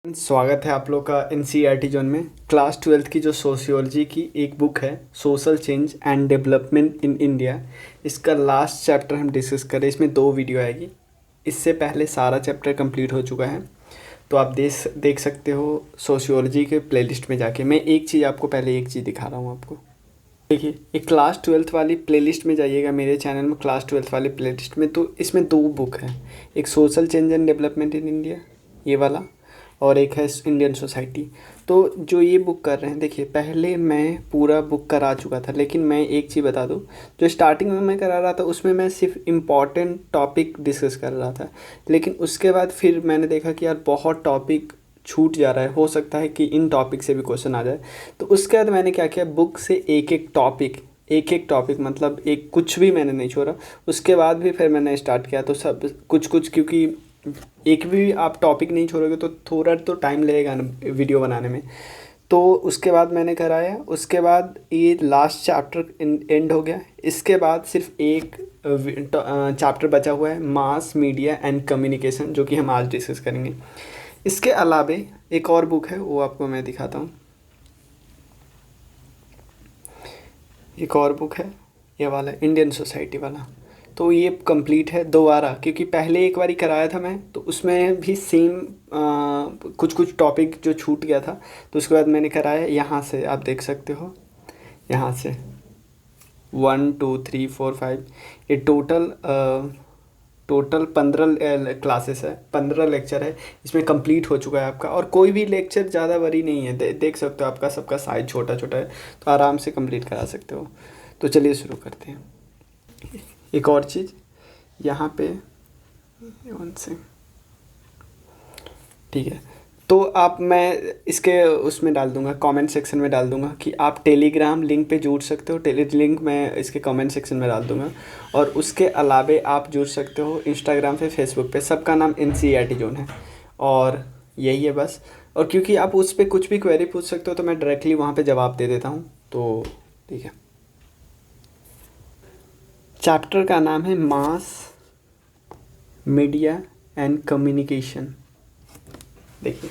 स्वागत है आप लोग का एनसीईआरटी जोन में। क्लास 12th की जो सोशियोलॉजी की एक बुक है social change and development in India, इसका लास्ट चैप्टर हम डिस्कस करें। इसमें 2 वीडियो आएगी। इससे पहले सारा चैप्टर कंप्लीट हो चुका है, तो आप देख सकते हो सोशियोलॉजी के प्लेलिस्ट में जाके। मैं एक चीज़ आपको पहले एक चीज़ दिखा रहा हूँ आपको। देखिए, एक क्लास 12th वाली प्लेलिस्ट में जाइएगा मेरे चैनल में, क्लास 12th वाली प्लेलिस्ट में। तो इसमें 2 बुक है, एक social change and development in India ये वाला, और एक है इंडियन सोसाइटी। तो जो ये बुक कर रहे हैं, देखिए पहले मैं पूरा बुक करा चुका था, लेकिन मैं एक चीज़ बता दूं, जो स्टार्टिंग में मैं करा रहा था उसमें मैं सिर्फ इम्पॉर्टेंट टॉपिक डिस्कस कर रहा था। लेकिन उसके बाद फिर मैंने देखा कि यार बहुत टॉपिक छूट जा रहा है, हो सकता है कि इन टॉपिक से भी क्वेश्चन आ जाए। तो उसके बाद मैंने क्या किया, बुक से एक एक टॉपिक मतलब एक कुछ भी मैंने नहीं छोड़ा। उसके बाद भी फिर मैंने स्टार्ट किया, तो सब कुछ क्योंकि एक भी आप टॉपिक नहीं छोड़ोगे तो थोड़ा तो टाइम लगेगा ना वीडियो बनाने में। तो उसके बाद मैंने कराया, उसके बाद ये लास्ट चैप्टर एंड हो गया। इसके बाद सिर्फ एक चैप्टर बचा हुआ है, मास मीडिया एंड कम्युनिकेशन, जो कि हम आज डिस्कस करेंगे। इसके अलावे एक और बुक है, वो आपको मैं दिखाता हूँ। एक और बुक है ये वाला, इंडियन सोसाइटी वाला। तो ये कंप्लीट है दोबारा, क्योंकि पहले एक बारी कराया था मैं, तो उसमें भी सेम कुछ टॉपिक जो छूट गया था, तो उसके बाद मैंने कराया। यहाँ से आप देख सकते हो, यहाँ से 1 2 3 4 5 ये टोटल 15 क्लासेस है, 15 लेक्चर है। इसमें कंप्लीट हो चुका है आपका, और कोई भी लेक्चर ज़्यादा बड़ी नहीं है। देख सकते हो आपका सबका साइज छोटा छोटा है, तो आराम से कंप्लीट करा सकते हो। तो चलिए शुरू करते हैं। एक और चीज़ यहाँ पे से ठीक है, तो आप मैं इसके उसमें डाल दूँगा, कमेंट सेक्शन में डाल दूँगा कि आप टेलीग्राम लिंक पे जुड़ सकते हो। लिंक मैं इसके कमेंट सेक्शन में डाल दूँगा। और उसके अलावे आप जुड़ सकते हो इंस्टाग्राम पे, फेसबुक पे, सबका नाम एनसीईआरटी जोन है, और यही है बस। और क्योंकि आप उस पर कुछ भी क्वेरी पूछ सकते हो, तो मैं डायरेक्टली वहाँ पे जवाब दे देता हूँ। तो ठीक है, चैप्टर का नाम है मास मीडिया एंड कम्युनिकेशन। देखिए,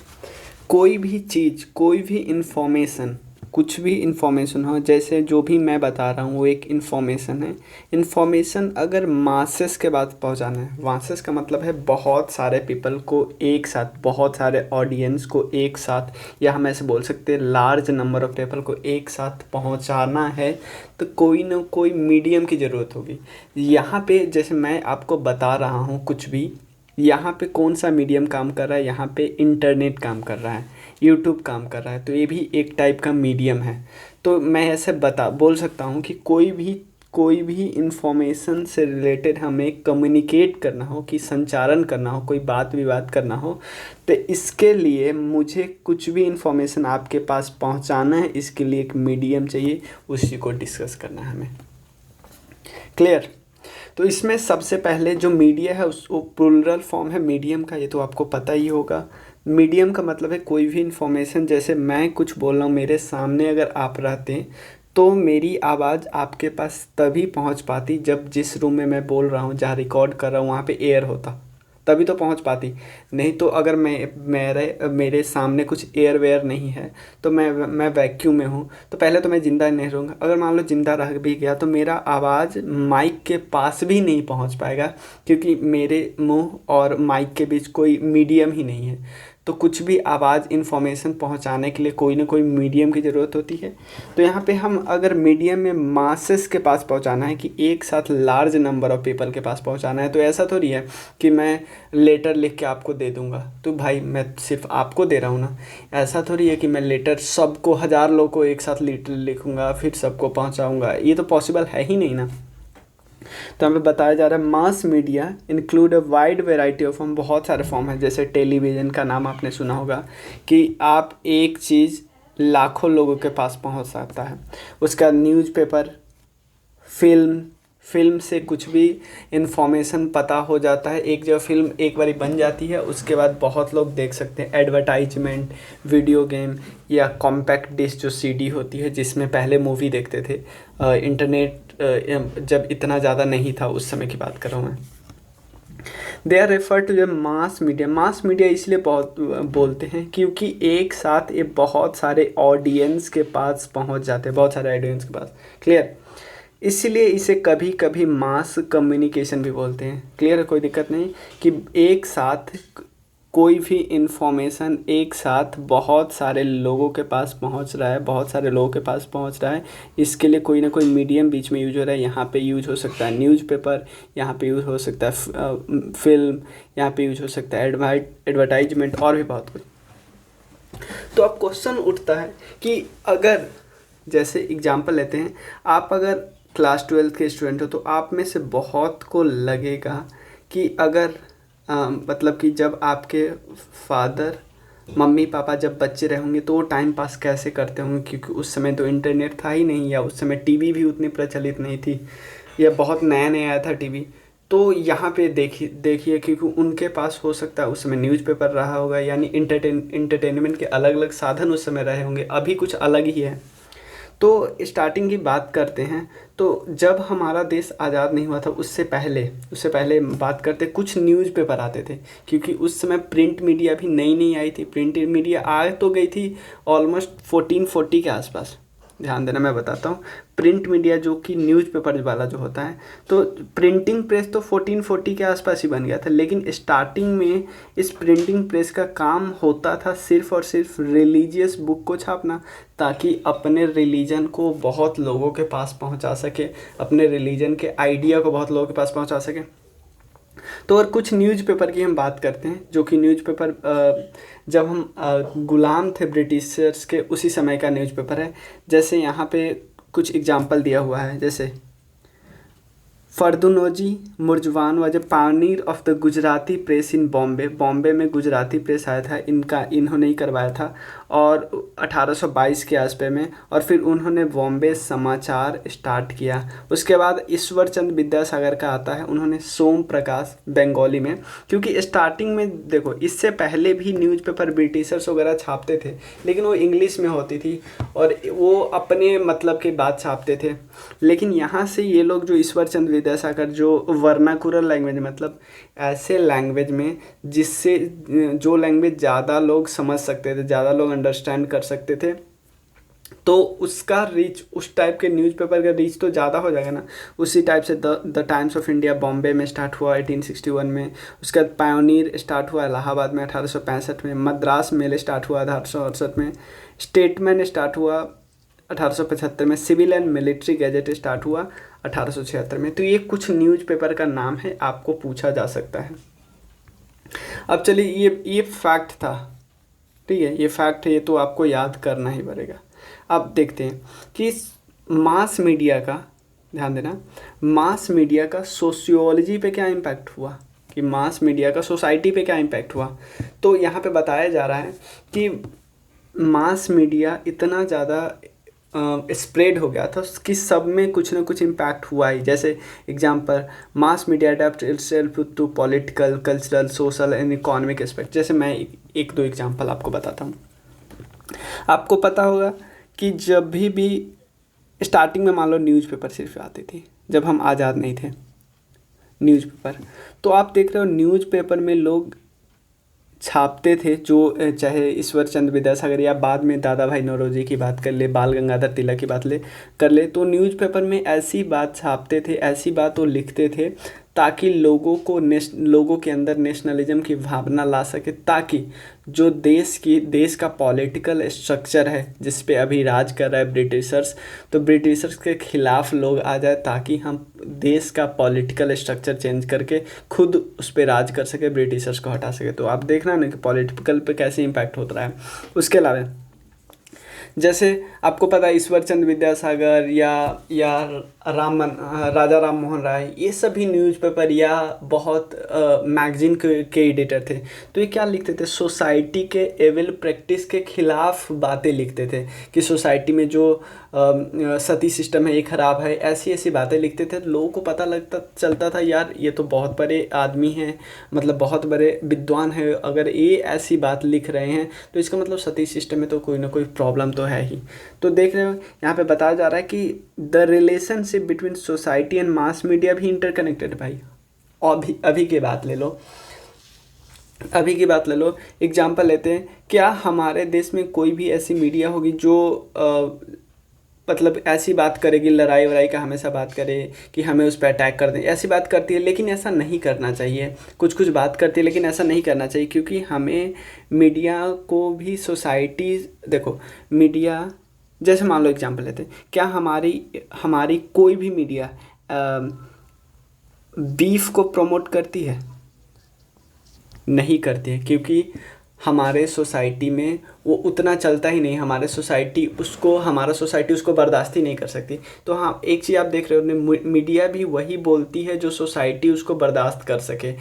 कोई भी चीज़, कोई भी इंफॉर्मेशन, कुछ भी इंफॉर्मेशन हो, जैसे जो भी मैं बता रहा हूँ वो एक इंफॉर्मेशन है। इंफॉर्मेशन अगर मासेस के बाद पहुँचाना है, मासेस का मतलब है बहुत सारे पीपल को एक साथ, बहुत सारे ऑडियंस को एक साथ, या हम ऐसे बोल सकते हैं लार्ज नंबर ऑफ पीपल को एक साथ पहुँचाना है, तो कोई ना कोई मीडियम की ज़रूरत होगी। यहाँ पे जैसे मैं आपको बता रहा हूँ कुछ भी, यहाँ पे कौन सा मीडियम काम कर रहा है, यहाँ पे इंटरनेट काम कर रहा है, यूट्यूब काम कर रहा है, तो ये भी एक टाइप का मीडियम है। तो मैं ऐसे बोल सकता हूँ कि कोई भी इंफॉर्मेशन से रिलेटेड हमें कम्युनिकेट करना हो, कि संचारण करना हो, कोई बात विवाद करना हो, तो इसके लिए मुझे कुछ भी इंफॉर्मेशन आपके पास पहुँचाना है, इसके लिए एक मीडियम चाहिए, उसी को डिस्कस करना है हमें। क्लियर? तो इसमें सबसे पहले जो मीडिया है वो प्लूरल फॉर्म है मीडियम का, ये तो आपको पता ही होगा। मीडियम का मतलब है कोई भी इंफॉर्मेशन, जैसे मैं कुछ बोल रहा हूँ, मेरे सामने अगर आप रहते हैं तो मेरी आवाज़ आपके पास तभी पहुँच पाती जब जिस रूम में मैं बोल रहा हूँ, जहाँ रिकॉर्ड कर रहा हूँ, वहाँ पे एयर होता, तभी तो पहुंच पाती। नहीं तो अगर मेरे सामने कुछ एयर वेयर नहीं है, तो मैं वैक्यूम में हूँ, तो पहले तो मैं ज़िंदा नहीं रहूँगा। अगर मान लो ज़िंदा रह भी गया, तो मेरा आवाज़ माइक के पास भी नहीं पहुँच पाएगा, क्योंकि मेरे मुंह और माइक के बीच कोई मीडियम ही नहीं है। तो कुछ भी आवाज़ इन्फॉर्मेशन पहुंचाने के लिए कोई ना कोई मीडियम की ज़रूरत होती है। तो यहाँ पे हम अगर मीडियम में मासेस के पास पहुंचाना है, कि एक साथ लार्ज नंबर ऑफ पीपल के पास पहुंचाना है, तो ऐसा थोड़ी है कि मैं लेटर लिख के आपको दे दूंगा, तो भाई मैं सिर्फ आपको दे रहा हूँ ना। ऐसा थोड़ी है कि मैं लेटर सबको, 1000 लोग को एक साथ लेटर लिखूँगा फिर सबको पहुँचाऊँगा, ये तो पॉसिबल है ही नहीं ना। तो हमें बताया जा रहा है mass media include a wide variety of form, बहुत सारे फॉर्म हैं। जैसे टेलीविज़न का नाम आपने सुना होगा, कि आप एक चीज़ लाखों लोगों के पास पहुंच सकता है। उसका न्यूज़पेपर, फिल्म से कुछ भी इंफॉर्मेशन पता हो जाता है। एक जगह फिल्म एक बारी बन जाती है, उसके बाद बहुत लोग देख सकते हैं। एडवर्टाइजमेंट, वीडियो गेम, या कॉम्पैक्ट डिस्क जो सीडी होती है, जिसमें पहले मूवी देखते थे। इंटरनेट जब इतना ज़्यादा नहीं था, उस समय की बात कर रहा हूँ मैं। They are refer to the mass media. Mass media इसलिए बहुत बोलते हैं क्योंकि एक साथ ये बहुत सारे ऑडियंस के पास पहुंच जाते हैं, बहुत सारे ऑडियंस के पास। क्लियर? इसलिए इसे कभी कभी मास कम्युनिकेशन भी बोलते हैं। क्लियर है? कोई दिक्कत नहीं कि एक साथ कोई भी इंफॉर्मेशन एक साथ बहुत सारे लोगों के पास पहुंच रहा है, बहुत सारे लोगों के पास पहुंच रहा है। इसके लिए कोई ना कोई मीडियम बीच में यूज हो रहा है। यहाँ पे यूज हो सकता है न्यूज़पेपर, यहाँ पे यूज हो सकता है फिल्म, यहाँ पे यूज हो सकता है एडवर्टाइजमेंट और भी बहुत कुछ। तो अब क्वेश्चन उठता है कि अगर, जैसे एग्जांपल लेते हैं, आप अगर क्लास 12 के स्टूडेंट हो तो आप में से बहुत को लगेगा कि अगर मतलब कि जब आपके फादर मम्मी पापा जब बच्चे रहे होंगे तो वो टाइम पास कैसे करते होंगे, क्योंकि उस समय तो इंटरनेट था ही नहीं, या उस समय टीवी भी उतनी प्रचलित नहीं थी, या बहुत नया नया आया था टीवी। तो यहाँ पे देखिए क्योंकि उनके पास हो सकता है उस समय न्यूज़पेपर रहा होगा, यानी इंटरटेनमेंट के अलग अलग साधन उस समय रहे होंगे, अभी कुछ अलग ही है। तो स्टार्टिंग की बात करते हैं, तो जब हमारा देश आज़ाद नहीं हुआ था उससे पहले बात करते, कुछ न्यूज़पेपर आते थे, क्योंकि उस समय प्रिंट मीडिया भी नई नई आई थी। प्रिंट मीडिया आ तो गई थी ऑलमोस्ट 1440 के आसपास। ध्यान देना, मैं बताता हूँ। प्रिंट मीडिया जो कि न्यूज़पेपर वाला जो होता है, तो प्रिंटिंग प्रेस तो 1440 के आसपास ही बन गया था, लेकिन स्टार्टिंग में इस प्रिंटिंग प्रेस का काम होता था सिर्फ़ और सिर्फ रिलीजियस बुक को छापना, ताकि अपने रिलीजन को बहुत लोगों के पास पहुंचा सके, अपने रिलीजन के आइडिया को बहुत लोगों के पास पहुंचा सके। तो और कुछ न्यूज़पेपर की हम बात करते हैं, जो कि न्यूज़पेपर जब हम गुलाम थे ब्रिटिशर्स के, उसी समय का न्यूज़पेपर है। जैसे यहाँ पे कुछ एग्जाम्पल दिया हुआ है, जैसे Fardunji Marzban was a pioneer of the Gujarati press in Bombay. Bombay में गुजराती प्रेस आया था, इन्होंने ही करवाया था, और 1822 के आसपास में। और फिर उन्होंने बॉम्बे समाचार स्टार्ट किया। उसके बाद ईश्वर चंद्र विद्यासागर का आता है, उन्होंने सोम प्रकाश बंगाली में, क्योंकि स्टार्टिंग में देखो इससे पहले भी न्यूज़पेपर ब्रिटिशर्स वगैरह छापते थे, लेकिन वो इंग्लिश में होती थी और वो अपने मतलब की बात छापते थे। लेकिन यहाँ से ये लोग जो ईश्वर चंद्र विद्यासागर, जो वर्नाकुलर लैंग्वेज, मतलब ऐसे लैंग्वेज में जिससे जो लैंग्वेज ज़्यादा लोग समझ सकते थे, ज़्यादा लोग अंडरस्टैंड कर सकते थे, तो उसका रीच, उस टाइप के न्यूज़पेपर का रीच तो ज़्यादा हो जाएगा ना। उसी टाइप से the times of India Bombay में स्टार्ट हुआ 1861 में। उसके बाद पायोनियर स्टार्ट हुआ इलाहाबाद में 1865 में। मद्रास मेल स्टार्ट हुआ 1868 में। स्टेटमैन स्टार्ट हुआ 1875 में। Civil and military gazette start हुआ 1876 में। तो ये कुछ न्यूज़पेपर का नाम है, आपको पूछा जा सकता है। अब चलिए, ये फैक्ट था, ठीक है, ये फैक्ट है, ये तो आपको याद करना ही पड़ेगा। अब देखते हैं कि मास मीडिया का, ध्यान देना, मास मीडिया का सोशियोलॉजी पे क्या इम्पैक्ट हुआ, कि मास मीडिया का सोसाइटी पे क्या इम्पैक्ट हुआ। तो यहाँ पे बताया जा रहा है कि मास मीडिया इतना ज़्यादा स्प्रेड हो गया था कि सब में कुछ ना कुछ इम्पैक्ट हुआ ही। जैसे example, mass media adapt itself to political, cultural, social and economic aspect. जैसे मैं एक दो एग्जांपल आपको बताता हूँ। आपको पता होगा कि जब भी स्टार्टिंग में मान लो न्यूज़पेपर सिर्फ आती थी, जब हम आज़ाद नहीं थे, न्यूज़पेपर, तो आप देख रहे हो न्यूज़पेपर में लोग छापते थे, जो चाहे ईश्वर चंद्र विद्यासागर या बाद में दादा भाई नौरोजी की बात कर ले, बाल गंगाधर तिलक की बात कर ले, तो न्यूज़पेपर में ऐसी बात छापते थे, ऐसी बात वो लिखते थे ताकि लोगों के अंदर नेशनलिज्म की भावना ला सके, ताकि जो देश का पॉलिटिकल स्ट्रक्चर है जिस पे अभी राज कर रहा है ब्रिटिशर्स, तो ब्रिटिशर्स के खिलाफ लोग आ जाए, ताकि हम देश का पॉलिटिकल स्ट्रक्चर चेंज करके खुद उस पर राज कर सके, ब्रिटिशर्स को हटा सके। तो आप देखना ना कि पॉलिटिकल पे कैसे इम्पैक्ट होता है। उसके अलावा जैसे आपको पता है ईश्वर चंद्र विद्यासागर या राजा राम मोहन राय, ये सभी न्यूज़पेपर या बहुत मैगजीन के एडिटर थे। तो ये क्या लिखते थे, सोसाइटी के एविल प्रैक्टिस के खिलाफ बातें लिखते थे, कि सोसाइटी में जो सती सिस्टम है ये ख़राब है, ऐसी ऐसी बातें लिखते थे। लोगों को पता चलता था यार ये तो बहुत बड़े आदमी हैं, मतलब बहुत बड़े विद्वान हैं, अगर ये ऐसी बात लिख रहे हैं तो इसका मतलब सती सिस्टम में तो कोई ना कोई प्रॉब्लम तो है ही। तो देख रहे हो यहाँ पे बताया जा रहा है कि the relationship between society and mass media भी इंटरकनेक्टेड भाई, अभी अभी की बात ले लो, अभी की बात ले लो, एग्जाम्पल लेते हैं, क्या हमारे देश में कोई भी ऐसी मीडिया होगी जो मतलब ऐसी बात करेगी, लड़ाई वड़ाई का हमेशा बात करे कि हमें उस पर अटैक कर दें, ऐसी बात करती है, लेकिन ऐसा नहीं करना चाहिए। कुछ कुछ बात करती है लेकिन ऐसा नहीं करना चाहिए, क्योंकि हमें मीडिया को भी सोसाइटी, देखो मीडिया, जैसे मान लो एग्जांपल लेते हैं, क्या हमारी हमारी कोई भी मीडिया बीफ को प्रमोट करती है? नहीं करती है, क्योंकि हमारे सोसाइटी में वो उतना चलता ही नहीं, हमारा सोसाइटी उसको बर्दाश्त ही नहीं कर सकती। तो हाँ, एक चीज़ आप देख रहे हो, मीडिया भी वही बोलती है जो सोसाइटी उसको बर्दाश्त कर सके,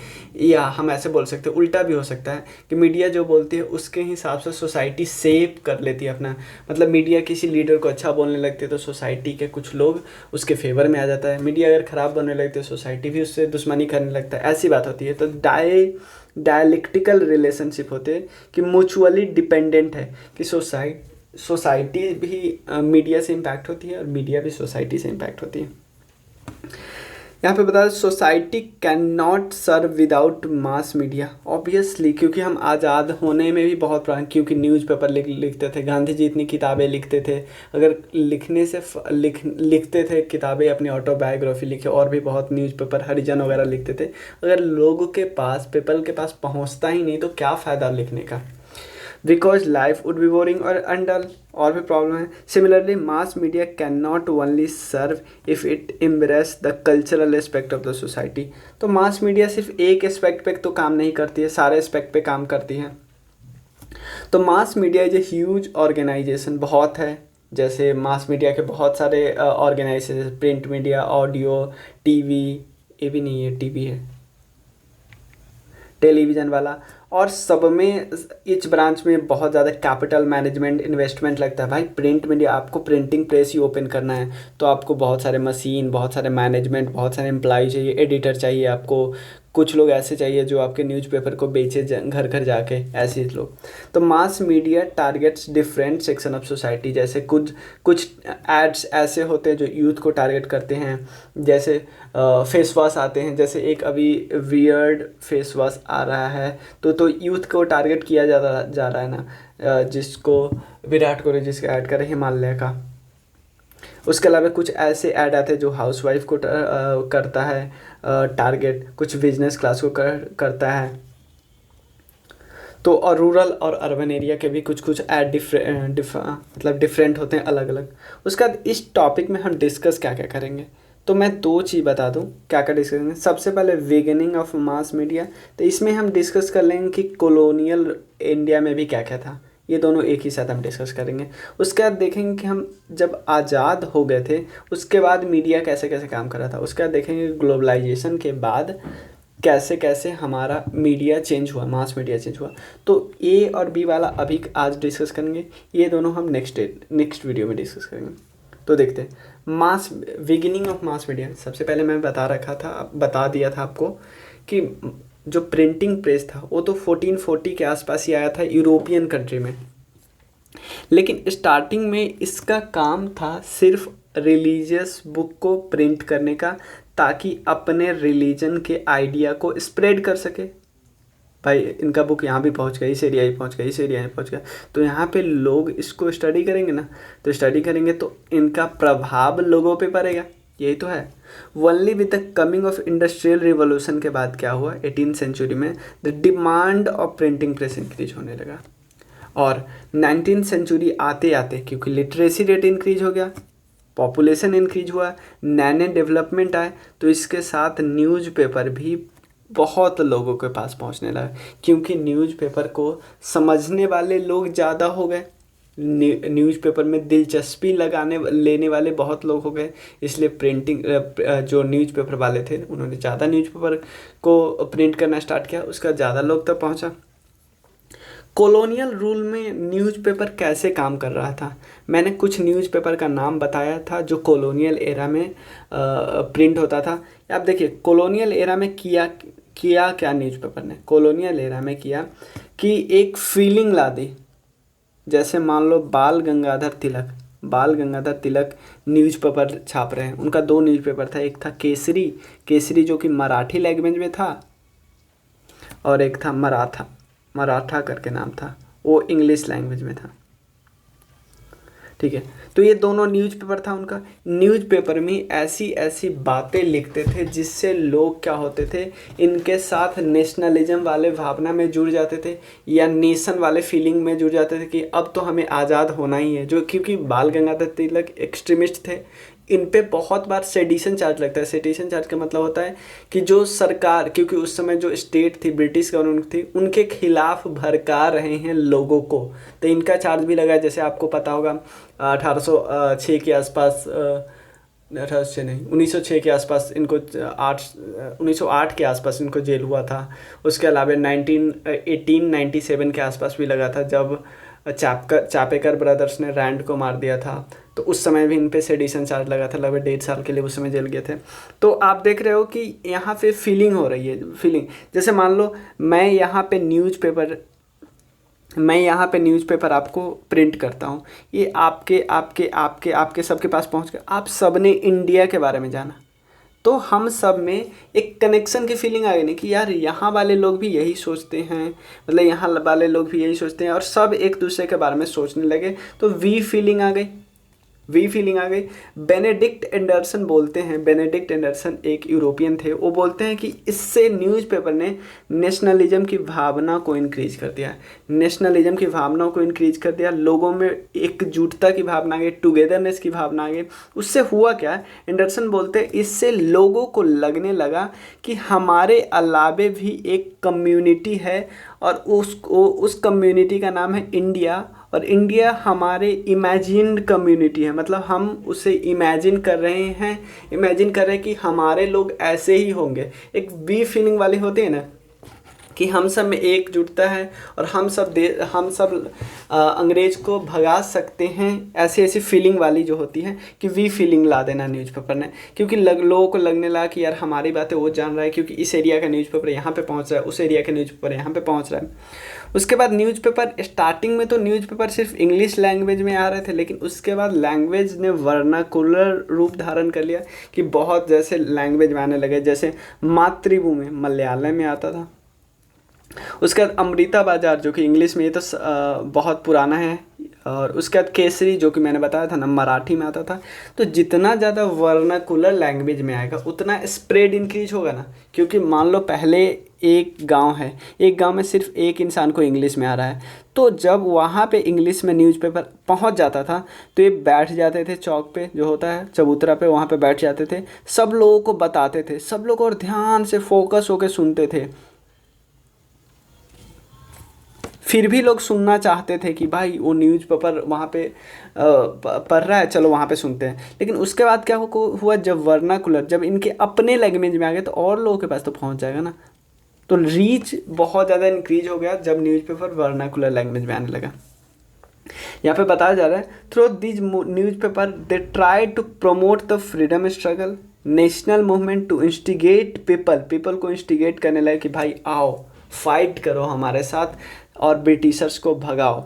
या हम ऐसे बोल सकते हैं, उल्टा भी हो सकता है कि मीडिया जो बोलती है उसके हिसाब से सोसाइटी सेव कर लेती है अपना, मतलब मीडिया किसी लीडर को अच्छा बोलने लगती है तो सोसाइटी के कुछ लोग उसके फेवर में आ जाता है, मीडिया अगर ख़राब बोलने लगती है सोसाइटी भी उससे दुश्मनी करने लगता है, ऐसी बात होती है। तो डायलेक्टिकल रिलेशनशिप होते हैं कि म्यूचुअली डिपेंडेंट है, कि सोसाइटी भी मीडिया से इम्पैक्ट होती है और मीडिया भी सोसाइटी से इम्पैक्ट होती है। यहाँ पे बता, society can not serve without mass media, obviously, क्योंकि हम आज़ाद होने में भी बहुत पुराने, क्योंकि न्यूज़पेपर लिखते थे, गांधी जी इतनी किताबें लिखते थे, अगर लिखने से लिखते थे किताबें, अपनी ऑटोबायोग्राफी लिखे, और भी बहुत न्यूज़पेपर हरिजन वगैरह लिखते थे, अगर लोगों के पास पीपल के पास पहुँचता ही नहीं तो क्या फ़ायदा लिखने का, because life would be boring और अनडल, और भी प्रॉब्लम है। Similarly mass media can not only serve if it embrace the cultural aspect of the society. तो मास मीडिया सिर्फ एक एस्पेक्ट पे तो काम नहीं करती है, सारे एस्पेक्ट पे काम करती है। तो mass media is a huge organisation, बहुत है, जैसे मास मीडिया के बहुत सारे organisation, print media, audio, TV, ये भी नहीं है, टीवी है, टेलीविज़न वाला, और सब में इच ब्रांच में बहुत ज़्यादा कैपिटल मैनेजमेंट इन्वेस्टमेंट लगता है। भाई प्रिंट मीडिया, आपको प्रिंटिंग प्रेस ही ओपन करना है तो आपको बहुत सारे मशीन, बहुत सारे मैनेजमेंट, बहुत सारे एम्प्लॉय चाहिए, एडिटर चाहिए, आपको कुछ लोग ऐसे चाहिए जो आपके न्यूज़पेपर को बेचे घर घर जाके, ऐसे लोग। तो mass media targets different section of society, जैसे कुछ कुछ एड्स ऐसे होते हैं जो यूथ को टारगेट करते हैं, जैसे फेस वॉश आते हैं, जैसे एक अभी वियर्ड फेस वॉश आ रहा है, तो यूथ को टारगेट किया जा रहा है ना, जिसको विराट कोहली जिसका ऐड करे हिमालय का। उसके अलावा कुछ ऐसे ऐड आते हैं जो हाउसवाइफ को करता है टारगेट, कुछ बिजनेस क्लास को करता है। तो और रूरल और अर्बन एरिया के भी कुछ कुछ ऐड मतलब डिफरेंट होते हैं, अलग अलग। उसके बाद इस टॉपिक में हम डिस्कस क्या क्या करेंगे, तो मैं दो चीज़ बता दूं क्या क्या डिस्कस करेंगे। सबसे पहले बिगिनिंग ऑफ मास मीडिया, तो इसमें हम डिस्कस कर लेंगे कि कॉलोनियल इंडिया में भी क्या क्या था, ये दोनों एक ही साथ हम डिस्कस करेंगे। उसके बाद देखेंगे कि हम जब आज़ाद हो गए थे उसके बाद मीडिया कैसे कैसे काम कर रहा था। उसके बाद देखेंगे ग्लोबलाइजेशन के बाद कैसे कैसे हमारा मीडिया चेंज हुआ, मास मीडिया चेंज हुआ। तो ए और बी वाला अभी आज डिस्कस करेंगे, ये दोनों हम नेक्स्ट वीडियो में डिस्कस करेंगे। तो देखते हैं मास बिगिनिंग ऑफ मास मीडिया। सबसे पहले मैं बता दिया था आपको कि जो प्रिंटिंग प्रेस था वो तो 1440 के आसपास ही आया था यूरोपियन कंट्री में, लेकिन स्टार्टिंग में इसका काम था सिर्फ रिलीजियस बुक को प्रिंट करने का, ताकि अपने रिलीजन के आइडिया को स्प्रेड कर सके। भाई इनका बुक यहाँ भी पहुँच गया, इस एरिया ही पहुँच गया, इस एरिया में पहुँच गया, तो यहाँ पे लोग इसको स्टडी करेंगे ना, तो स्टडी करेंगे तो इनका प्रभाव लोगों पे पड़ेगा, यही तो है। Only with the coming of industrial revolution के बाद क्या हुआ, 18th सेंचुरी में the demand of printing press increase होने लगा, और 19th सेंचुरी आते आते क्योंकि लिटरेसी रेट इंक्रीज हो गया, पॉपुलेशन इंक्रीज हुआ, नए नए डेवलपमेंट आए, तो इसके साथ न्यूज़पेपर भी बहुत लोगों के पास पहुंचने लगा, क्योंकि न्यूज़पेपर को समझने वाले लोग ज़्यादा हो गए, न्यूज़पेपर में दिलचस्पी लेने वाले बहुत लोग हो गए, इसलिए प्रिंटिंग जो न्यूज़पेपर वाले थे उन्होंने ज़्यादा न्यूज़पेपर को प्रिंट करना स्टार्ट किया, उसका ज़्यादा लोग तक पहुंचा। कॉलोनियल रूल में न्यूज़पेपर कैसे काम कर रहा था, मैंने कुछ न्यूज़पेपर का नाम बताया था जो कॉलोनियल एरा में प्रिंट होता था। आप देखिए कॉलोनियल एरा में किया क्या न्यूज़पेपर ने कॉलोनियल एरा में किया कि एक फीलिंग ला दी। जैसे मान लो बाल गंगाधर तिलक, बाल गंगाधर तिलक न्यूज़पेपर छाप रहे हैं। उनका 2 न्यूज़पेपर था, एक था केसरी, केसरी जो कि मराठी लैंग्वेज में था, और एक था मराठा, मराठा करके नाम था, वो इंग्लिश लैंग्वेज में था। ठीक है, तो ये दोनों न्यूज़पेपर था उनका। न्यूज़पेपर में ऐसी ऐसी बातें लिखते थे जिससे लोग क्या होते थे, इनके साथ नेशनलिज्म वाले भावना में जुड़ जाते थे, या नेशन वाले फीलिंग में जुड़ जाते थे कि अब तो हमें आज़ाद होना ही है। जो क्योंकि बाल गंगाधर तिलक एक्सट्रीमिस्ट थे, इन पे बहुत बार सेडिशन चार्ज लगता है। सेडिशन चार्ज का मतलब होता है कि जो सरकार, क्योंकि उस समय जो स्टेट थी, ब्रिटिश गवर्नमेंट थी, उनके खिलाफ भड़का रहे हैं लोगों को, तो इनका चार्ज भी लगा है। जैसे आपको पता होगा 1806 के आसपास, 1806 नहीं, 1906 के आसपास इनको 1908 के आसपास इनको जेल हुआ था। उसके अलावा 1897 के आसपास भी लगा था, जब चापेकर ब्रदर्स ने रैंड को मार दिया था, तो उस समय भी इन पे सेडिशन चार्ज लगा था। लगभग 1.5 साल के लिए उस समय जेल गए थे। तो आप देख रहे हो कि यहाँ पे फीलिंग हो रही है, फीलिंग। जैसे मान लो मैं यहाँ पे न्यूज़पेपर आपको प्रिंट करता हूँ, ये आपके आपके आपके आपके सबके पास पहुँच गया, आप सब ने इंडिया के बारे में जाना, तो हम सब में एक कनेक्शन की फीलिंग आ गई नहीं कि यार यहाँ वाले लोग भी यही सोचते हैं, मतलब यहाँ वाले लोग भी यही सोचते हैं, और सब एक दूसरे के बारे में सोचने लगे, तो वी फीलिंग आ गई। बेनेडिक्ट एंडरसन बोलते हैं, बेनेडिक्ट एंडरसन एक यूरोपियन थे, वो बोलते हैं कि इससे न्यूज़पेपर ने नेशनलिज्म की भावना को इंक्रीज कर दिया, नेशनलिज्म की भावना को इंक्रीज कर दिया, लोगों में एकजुटता की भावना आ गई, टुगेदरनेस की भावना आ गई। उससे हुआ क्या, एंडरसन बोलते हैं इससे लोगों को लगने लगा कि हमारे अलावे भी एक कम्युनिटी है, और उस कम्युनिटी का नाम है इंडिया, और इंडिया हमारे इमेजिन्ड कम्युनिटी है, मतलब हम उसे इमेजिन कर रहे हैं कि हमारे लोग ऐसे ही होंगे। एक वी फीलिंग वाली होती है ना, कि हम सब में एकजुटता है, और हम सब अंग्रेज को भगा सकते हैं, ऐसी ऐसी फीलिंग वाली जो होती है, कि वी फीलिंग ला देना न्यूज़पेपर ने। क्योंकि लोगों को लगने लगा कि यार हमारी बातें वो जान रहा है, क्योंकि इस एरिया का न्यूज़पेपर यहाँ पे पहुँच रहा है, उस एरिया का न्यूज़पेपर यहाँ पे पहुँच रहा है। उसके बाद न्यूज़पेपर, स्टार्टिंग में तो न्यूज़पेपर सिर्फ इंग्लिश लैंग्वेज में आ रहे थे, लेकिन उसके बाद लैंग्वेज ने वर्नाकुलर रूप धारण कर लिया, कि बहुत जैसे लैंग्वेज में आने लगे। जैसे मातृभूमि मलयालम में आता था, उसके बाद अमृता बाजार जो कि इंग्लिश में, ये तो बहुत पुराना है, और उसके बाद केसरी जो कि मैंने बताया था ना, मराठी में आता था। तो जितना ज़्यादा वर्नाकुलर लैंग्वेज में आएगा उतना स्प्रेड इंक्रीज होगा ना, क्योंकि मान लो पहले एक गांव है, एक गांव में सिर्फ एक इंसान को इंग्लिश में आ रहा है, तो जब वहाँ पे इंग्लिश में न्यूज़पेपर पहुँच जाता था, तो ये बैठ जाते थे चौक पे, जो होता है चबूतरा पे, वहाँ पे बैठ जाते थे, सब लोगों को बताते थे, सब लोग और ध्यान से फोकस होकर सुनते थे। फिर भी लोग सुनना चाहते थे कि भाई वो न्यूज़पेपर वहाँ पे पढ़ रहा है, चलो वहाँ पे सुनते हैं। लेकिन उसके बाद क्या हुआ, जब वर्नाकुलर, जब इनके अपने लैंग्वेज में आ गए, तो और लोगों के पास तो पहुँच जाएगा ना, तो रीच बहुत ज़्यादा इंक्रीज हो गया जब न्यूज़पेपर वर्नाकुलर लैंग्वेज में आने लगा। यहाँ पे बताया जा रहा है, through this newspaper they try to promote the freedom struggle, national movement, to instigate people को इंस्टिगेट करने लगे कि भाई आओ फाइट करो हमारे साथ, और ब्रिटिशर्स को भगाओ।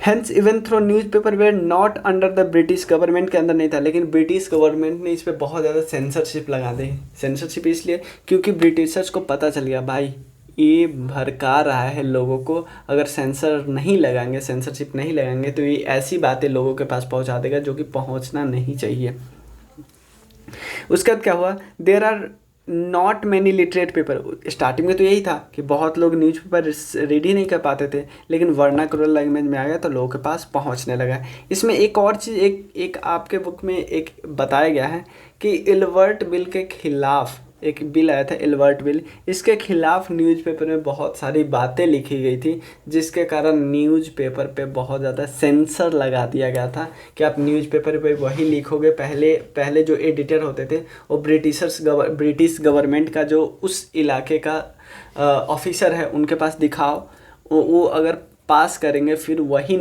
Hence even through newspaper were not under the British government के अंदर नहीं था, लेकिन ब्रिटिश गवर्नमेंट ने इस पर बहुत ज़्यादा सेंसरशिप लगा दी। सेंसरशिप इसलिए क्योंकि ब्रिटिशर्स को पता चल गया भाई ये भड़का रहा है लोगों को, अगर सेंसरशिप नहीं लगाएंगे तो ये ऐसी बातें लोगों के पास पहुंचा देगा जो कि पहुंचना नहीं चाहिए। उसके बाद क्या हुआ, there are not many literate paper. Starting में तो यही था कि बहुत लोग न्यूज़पेपर रीड ही नहीं कर पाते थे, लेकिन वर्नाकुलर लैंग्वेज में आ गया तो लोगों के पास पहुंचने लगा। इसमें एक और चीज़, एक आपके बुक में एक बताया गया है कि इल्बर्ट बिल के खिलाफ एक बिल आया था, इल्बर्ट बिल, इसके खिलाफ न्यूज़पेपर में बहुत सारी बातें लिखी गई थी, जिसके कारण न्यूज़पेपर पे बहुत ज़्यादा सेंसर लगा दिया गया था कि आप न्यूज़पेपर पे वही लिखोगे। पहले जो एडिटर होते थे वो ब्रिटिश गवर्नमेंट का जो उस इलाके का ऑफिसर है उनके पास दिखाओ, वो अगर पास करेंगे फिर वही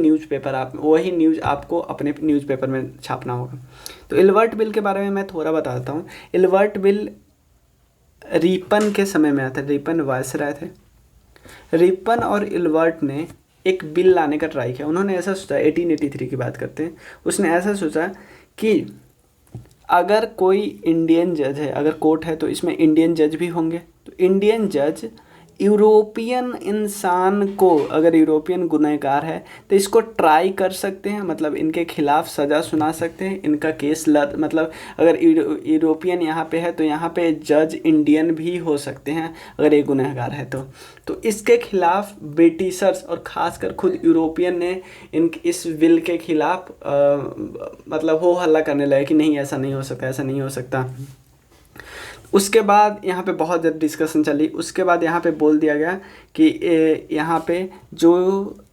न्यूज़ आपको अपने न्यूज़पेपर में छापना होगा। तो इल्बर्ट बिल के बारे में मैं थोड़ा बताता हूँ। इल्बर्ट बिल रिपन के समय में आया था, रिपन वायसराय थे। रिपन और इल्बर्ट ने एक बिल लाने का ट्राई किया। उन्होंने ऐसा सोचा, 1883 की बात करते हैं, उसने ऐसा सोचा कि अगर कोई इंडियन जज है, अगर कोर्ट है तो इसमें इंडियन जज भी होंगे, तो इंडियन जज यूरोपियन इंसान को, अगर यूरोपियन गुनहगार है तो इसको ट्राई कर सकते हैं, मतलब इनके खिलाफ सज़ा सुना सकते हैं, इनका केस मतलब अगर यूरोपियन यहाँ पे है तो यहाँ पे जज इंडियन भी हो सकते हैं अगर ये गुनहगार है तो इसके खिलाफ ब्रिटिशर्स और ख़ासकर खुद यूरोपियन ने इस बिल के खिलाफ मतलब हो हल्ला करने लगे कि नहीं ऐसा नहीं हो सकता, ऐसा नहीं हो सकता। उसके बाद यहाँ पे बहुत ज़्यादा डिस्कशन चली। उसके बाद यहाँ पे बोल दिया गया कि यहाँ पे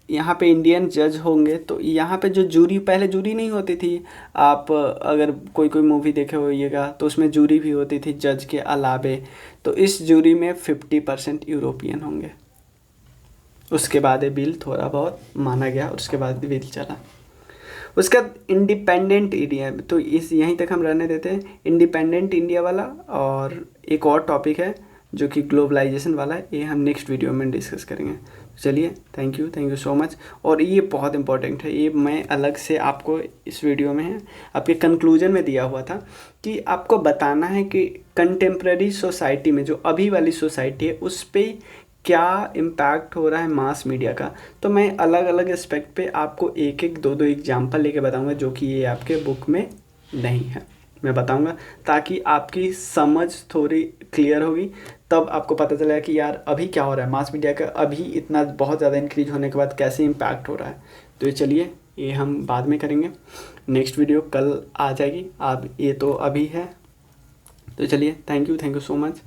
यहाँ पे इंडियन जज होंगे, तो यहाँ पे जो जूरी, पहले जूरी नहीं होती थी, आप अगर कोई मूवी देखे होइएगा तो उसमें जूरी भी होती थी जज के अलावे, तो इस जूरी में 50% यूरोपियन होंगे। उसके बाद ये बिल थोड़ा बहुत माना गया और उसके बाद बिल चला। उसका इंडिपेंडेंट इंडिया, तो इस यहीं तक हम रहने देते हैं, इंडिपेंडेंट इंडिया वाला। और एक और टॉपिक है जो कि ग्लोबलाइजेशन वाला है, ये हम नेक्स्ट वीडियो में डिस्कस करेंगे। चलिए, थैंक यू सो मच। और ये बहुत इंपॉर्टेंट है, ये मैं अलग से आपको इस वीडियो में आपके कंक्लूजन में दिया हुआ था कि आपको बताना है कि कंटेम्प्रेरी सोसाइटी में, जो अभी वाली सोसाइटी है, उस पर क्या इम्पैक्ट हो रहा है मास मीडिया का। तो मैं अलग अलग एस्पेक्ट पे आपको एक एक दो एग्जाम्पल लेके बताऊंगा जो कि ये आपके बुक में नहीं है, मैं बताऊंगा ताकि आपकी समझ थोड़ी क्लियर होगी। तब आपको पता चलेगा कि यार अभी क्या हो रहा है मास मीडिया का, अभी इतना बहुत ज़्यादा इंक्रीज होने के बाद कैसे इम्पैक्ट हो रहा है। तो ये चलिए, ये हम बाद में करेंगे, नेक्स्ट वीडियो कल आ जाएगी। अब ये तो अभी है, तो चलिए, थैंक यू सो मच।